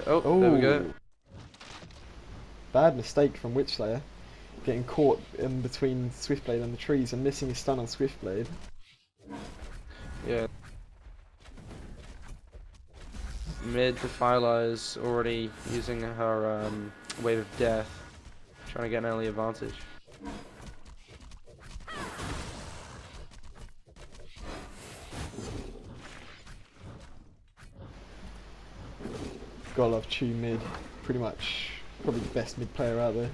Oh, there we go. Bad mistake from Witchslayer. Getting caught in between Swiftblade and the trees and missing his stun on Swiftblade. Yeah. Mid, the Phyla is already using her Wave of Death, trying to get an early advantage. Gotta love Chu mid. Pretty much, probably the best mid player out there.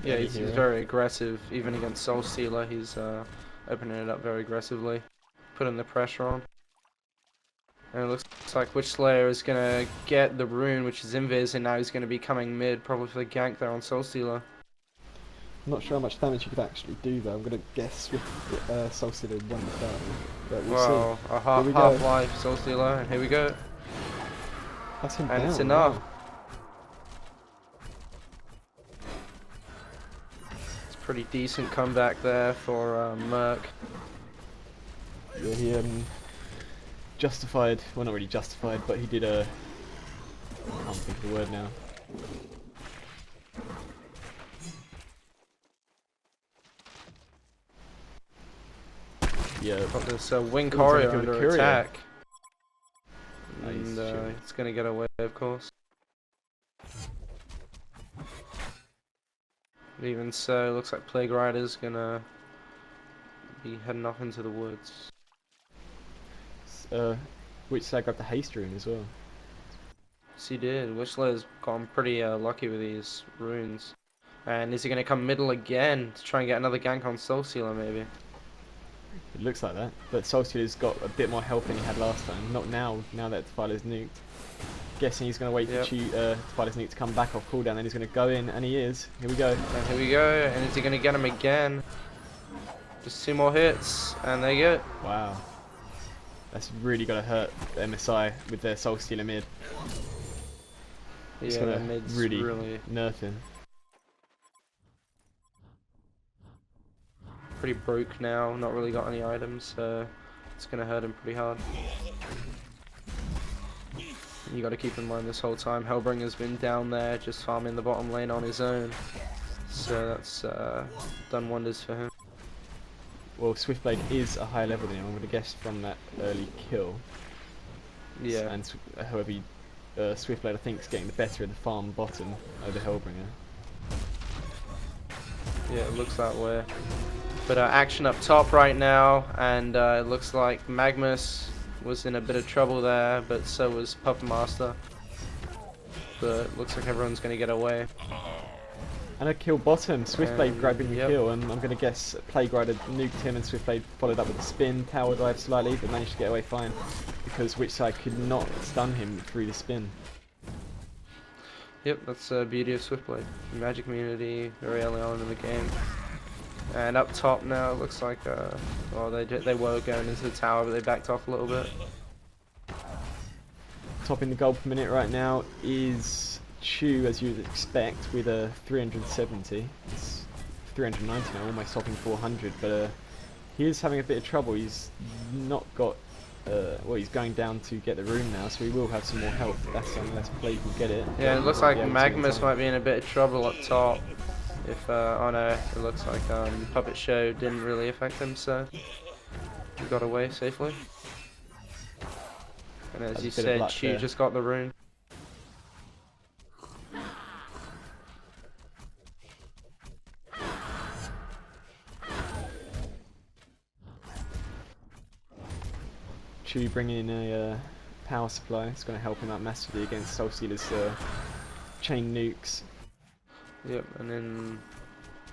Yeah, he's very aggressive. Even against Soul Stealer, he's opening it up very aggressively, putting the pressure on. And it looks like Witchslayer is going to get the rune, which is Invis, and now he's going to be coming mid, probably for the gank there on Soul Stealer. I'm not sure how much damage you could actually do though. I'm going to guess with Soul Stealer 1 down, but we'll see. A half-life Soul Stealer, and here we go. That's him And down. it's enough. Wow. It's a pretty decent comeback there for Merc. Yeah, he justified, well not really justified, but he did I can't think of the word now. Yeah. Got this wing courier under attack. Nice, And it's going to get away, of course. But even so, looks like Plague Rider's going to be heading off into the woods. Witchslayer grabbed the haste rune as well. Yes, he did. Witchslayer's gotten pretty lucky with these runes. And is he going to come middle again to try and get another gank on Soul Stealer, maybe? It looks like that, but Soul Stealer's got a bit more health than he had last time. Not now, now that Tephila's nuked. Guessing he's going to wait for Tephila's nuke to come back off cooldown, then he's going to go in, and he is. Here we go. And here we go, and is he going to get him again? Just 2 more hits, and there you go. Wow. That's really going to hurt MSI with their Soul Stealer mid. It's Yeah, mid's really nerf him. Pretty broke now, not really got any items, so it's going to hurt him pretty hard. You got to keep in mind this whole time, Hellbringer's been down there just farming the bottom lane on his own, so that's done wonders for him. Well, Swiftblade is a higher level than him, I'm going to guess from that early kill. Yeah. And however, Swiftblade I think is getting the better of the farm bottom over Hellbringer. Yeah, it looks that way. But action up top right now, and it looks like Magnus was in a bit of trouble there, but so was Puppet Master. But it looks like everyone's going to get away. And a kill bottom, Swiftblade grabbing the yep. kill, and I'm going to guess Plague Rider nuked him and Swiftblade followed up with a spin, tower dive slightly, but managed to get away fine because Witchside could not stun him through the spin. Yep, that's the beauty of Swiftblade. Magic immunity very early on in the game. And up top now, it looks like, well, they were going into the tower, but they backed off a little bit. Topping the gold per minute right now is Chu, as you'd expect, with a 370. It's 390 now, almost topping 400, but he is having a bit of trouble. He's not got, well, he's going down to get the rune now, so he will have some more health. That's unless Plague will get it. Yeah, it looks like Magnus might be in a bit of trouble up top. If, oh no, it looks like Puppet Show didn't really affect him, so he got away safely. And as you said, Chu just got the rune. Chu bringing in a power supply. It's going to help him out massively against Soul Stealer's chain nukes. Yep, and then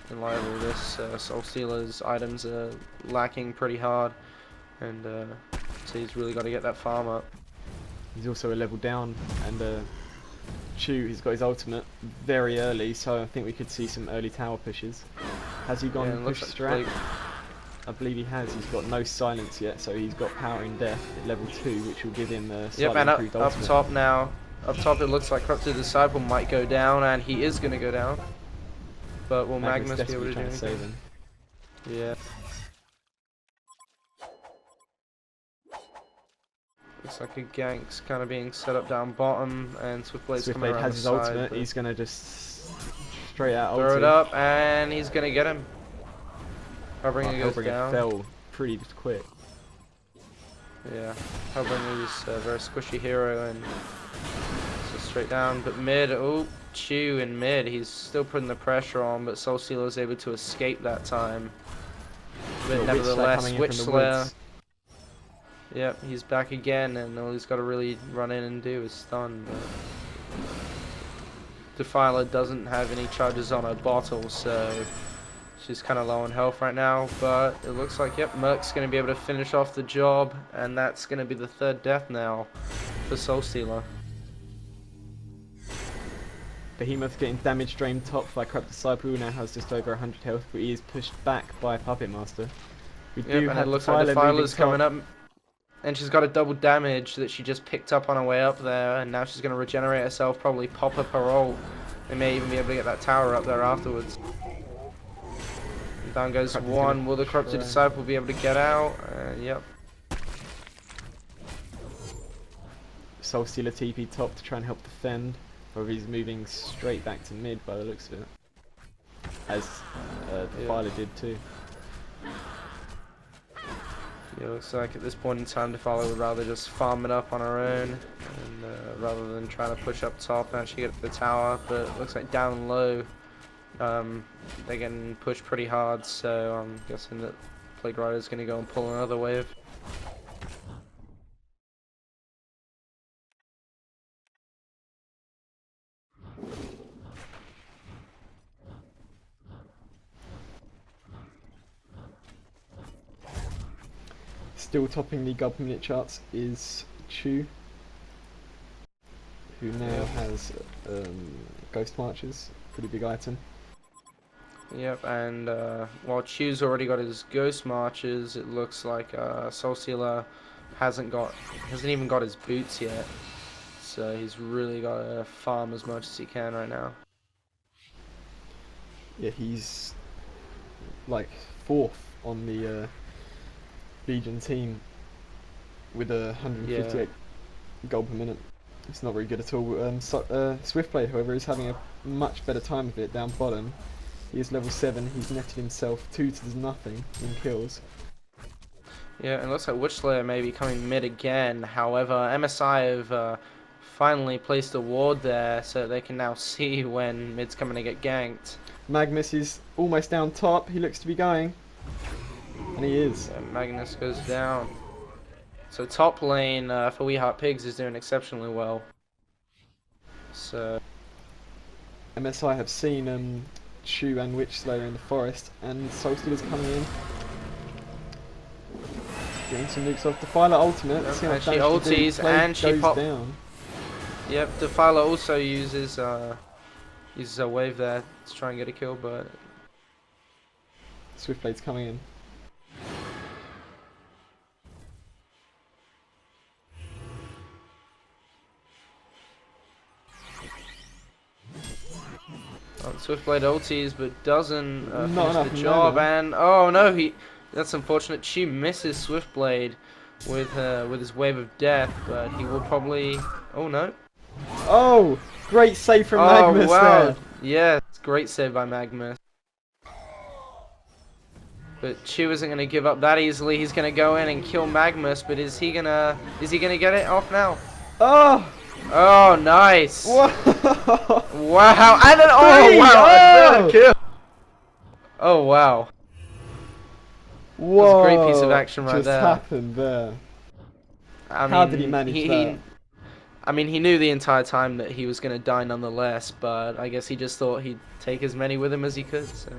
in light of all this, Soul Stealer's items are lacking pretty hard, and so he's really got to get that farm up. He's also a level down, and Chu, he's got his ultimate very early, so I think we could see some early tower pushes. Has he gone push strat? I believe he has. He's got no silence yet, so he's got power in death at level 2, which will give him a slightly improved ultimate. Up top now. Up top it looks like Corrupted Disciple might go down, and he is going to go down. But will Magnus be able to do anything? Save him. Yeah. Looks like a gank's kind of being set up down bottom, and Swiftblade's coming Swiftblade around has the his side, ultimate. but He's gonna just straight out throw ulti. it up, and he's gonna get him. Hellbringer goes Hellbringer down. fell pretty quick. Yeah, Hellbringer's a very squishy hero, and so straight down. But mid, oh, Chew in mid. He's still putting the pressure on, but Soul Stealer's able to escape that time. But nevertheless, Witch Slayer. Yep, he's back again, and all he's got to really run in and do is stun. But Defiler doesn't have any charges on her bottle, so she's kind of low on health right now. But it looks like, yep, Merc's going to be able to finish off the job, and that's going to be the third death now for Soul Stealer. Behemoth getting damage drained top by Corrupt Disciple, who now has just over 100 health, but he is pushed back by Puppet Master. We do And have it looks like Defiler's coming up, and she's got a double damage that she just picked up on her way up there, and now she's going to regenerate herself, probably pop up her ult. They may even be able to get that tower up there afterwards. And down goes one. Will the Corrupted Disciple be able to get out? Yep. Soul Stealer TP top to try and help defend, or he's moving straight back to mid by the looks of it. As Defiler did too. Yeah, looks like at this point in time, Defiler would rather just farm it up on her own, and rather than trying to push up top and actually get the tower. But it looks like down low, they're getting pushed pretty hard, so I'm guessing that Plague Rider's going to go and pull another wave. Still topping the gold minute charts is Chu, who now has Ghost Marches, pretty big item. Yep, and while Chu's already got his Ghost Marches, it looks like Soul Stealer hasn't even got his boots yet. So he's really got to farm as much as he can right now. Yeah, he's like 4th on the Legion team with 158 gold per minute. It's not very good at all. Swiftblade, however, is having a much better time of it down bottom. He is level 7. He's netted himself 2-0 in kills. Yeah, and it looks like Witch Slayer may be coming mid again. However, MSI have finally placed a ward there, so they can now see when mid's coming to get ganked. Magnus is almost down top. He looks to be going. And he is. Yeah, Magnus goes down. So top lane for We Heart Pigs is doing exceptionally well. So MSI have seen Chu and Witch Slayer in the forest, and Soul Stealer's coming in. Getting some nukes off Defiler ultimate. Yep, and she ulties and she pops down. Yep, Defiler also uses a wave there to try and get a kill, but Swiftblade's coming in. Swiftblade ulties, but doesn't Not finish the job. And oh no, that's unfortunate. Chu misses Swiftblade with his wave of death, but he will probably. Oh no. Oh, great save from Magnus there. Yeah, great save by Magnus. But Chu isn't going to give up that easily. He's going to go in and kill Magnus, but is he gonna get it off now? Oh! Oh, nice! Wow! Wow! And then wow! Kill. Oh wow! Whoa! That's a great piece of action right there. Just happened there. I mean, how did he manage that? I mean, he knew the entire time that he was going to die nonetheless, but I guess he just thought he'd take as many with him as he could. So.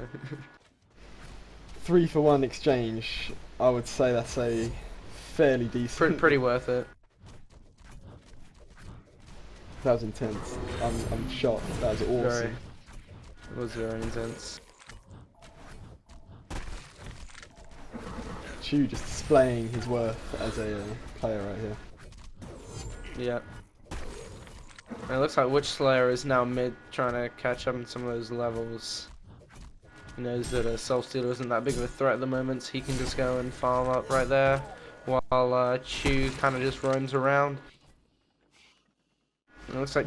3-for-1 exchange. I would say that's a fairly decent. Pretty worth it. That was intense. I'm shocked. That was awesome. It was very intense. Chu just displaying his worth as a player right here. Yeah. And it looks like Witch Slayer is now mid, trying to catch up in some of those levels. He knows that Soul Stealer isn't that big of a threat at the moment, so he can just go and farm up right there. while Chu kind of just roams around. It looks like